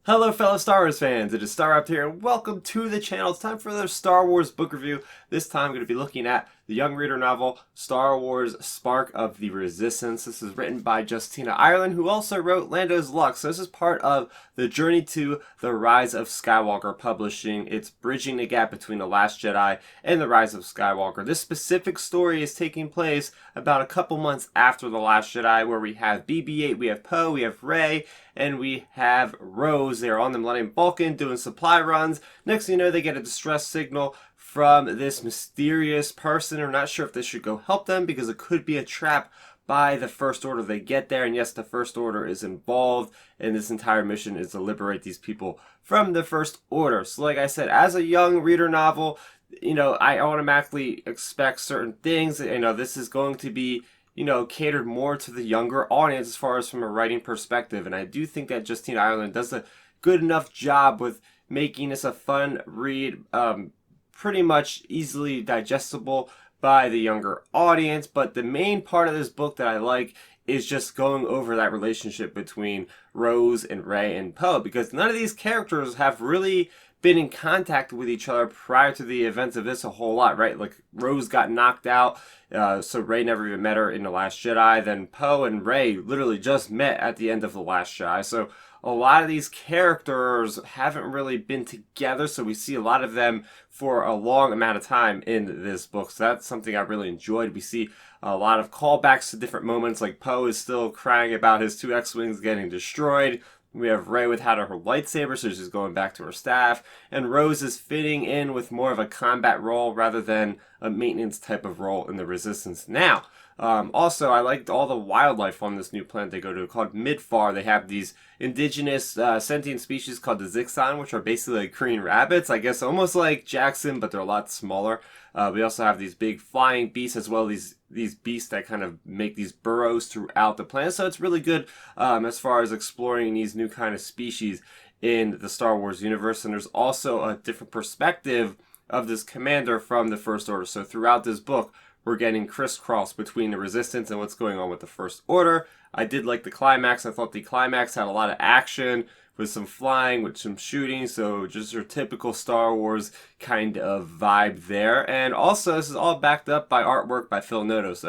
Hello fellow Star Wars fans, it is Star here and welcome to the channel. It's time for another Star Wars book review. This time I'm going to be looking at the young reader novel Star Wars Spark of the Resistance. This is written by Justina Ireland, who also wrote Lando's Luck. So this is part of the Journey to the Rise of Skywalker publishing. It's bridging the gap between The Last Jedi and The Rise of Skywalker. This specific story is taking place about a couple months after The Last Jedi, where we have BB-8, we have Poe, we have Rey, and we have Rose. They're on the Millennium Falcon doing supply runs. Next thing you know, they get a distress signal from this mysterious person. We're not sure if this should go help them because it could be a trap by the First Order. They get there, and yes, the First Order is involved, and this entire mission is to liberate these people from the First Order. So like I said, as a young reader novel, I automatically expect certain things. This is going to be catered more to the younger audience as far as from a writing perspective. And I do think that Justina Ireland does a good enough job with making this a fun read, pretty much easily digestible by the younger audience. But the main part of this book that I like is just going over that relationship between Rose and Rey and Poe, because none of these characters have really been in contact with each other prior to the events of this a whole lot, right? Like Rose got knocked out, so Rey never even met her in The Last Jedi. Then Poe and Rey literally just met at the end of The Last Jedi. So a lot of these characters haven't really been together, so we see a lot of them for a long amount of time in this book. So that's something I really enjoyed. We see a lot of callbacks to different moments, like Poe is still crying about his two X-Wings getting destroyed. We have Rey without her lightsaber, so she's going back to her staff. And Rose is fitting in with more of a combat role rather than a maintenance type of role in the Resistance now. Also, I liked all the wildlife on this new planet they go to, called Midfar. They have these indigenous sentient species called the Zixon, which are basically like green rabbits, I guess almost like Jackson, but they're a lot smaller. We also have these big flying beasts as well, these beasts that kind of make these burrows throughout the planet. So it's really good as far as exploring these new kind of species in the Star Wars universe. And there's also a different perspective of this commander from the First Order. So throughout this book, we're getting crisscross between the Resistance and what's going on with the First Order. I did like the climax. I thought the climax had a lot of action with some flying, with some shooting, so just your typical Star Wars kind of vibe there. And also, this is all backed up by artwork by Phil Noto. So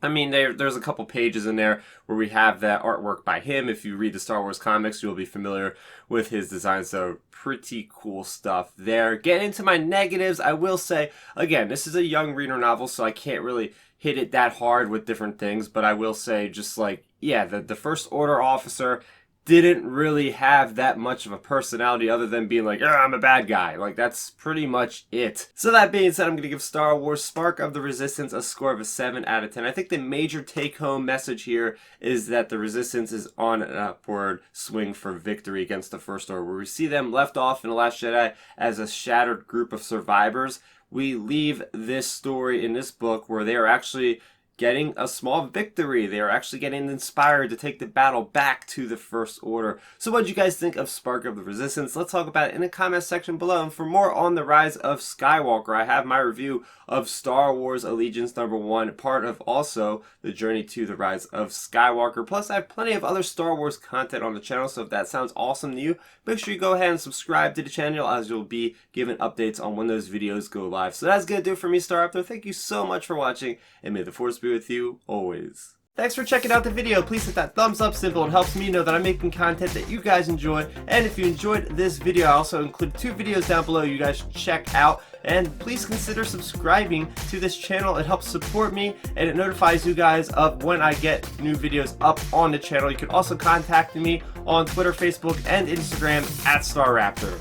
there's a couple pages in there where we have that artwork by him. If you read the Star Wars comics, you'll be familiar with his design. So pretty cool stuff there. Getting into my negatives, I will say, again, this is a young reader novel, so I can't really hit it that hard with different things. But I will say, just like, yeah, the First Order officer didn't really have that much of a personality other than being like, I'm a bad guy. Like, that's pretty much it. So that being said, I'm going to give Star Wars Spark of the Resistance a score of a 7 out of 10. I think the major take-home message here is that the Resistance is on an upward swing for victory against the First Order. Where we see them left off in The Last Jedi as a shattered group of survivors, we leave this story in this book where they are actually getting a small victory. They are actually getting inspired to take the battle back to the First Order. So what did you guys think of Spark of the Resistance? Let's talk about it in the comment section below. And for more on the Rise of Skywalker, I have my review of Star Wars Allegiance #1, part of also the Journey to the Rise of Skywalker. Plus, I have plenty of other Star Wars content on the channel, so if that sounds awesome to you, make sure you go ahead and subscribe to the channel, as you'll be given updates on when those videos go live. So that's going to do it for me, Star Raptor. Thank you so much for watching, and may the Force be with you always. Thanks for checking out the video. Please hit that thumbs up symbol. It helps me know that I'm making content that you guys enjoy. And if you enjoyed this video, I also include 2 videos down below you guys should check out. And please consider subscribing to this channel. It helps support me, and it notifies you guys of when I get new videos up on the channel. You can also contact me on Twitter, Facebook, and Instagram at StarRaptor.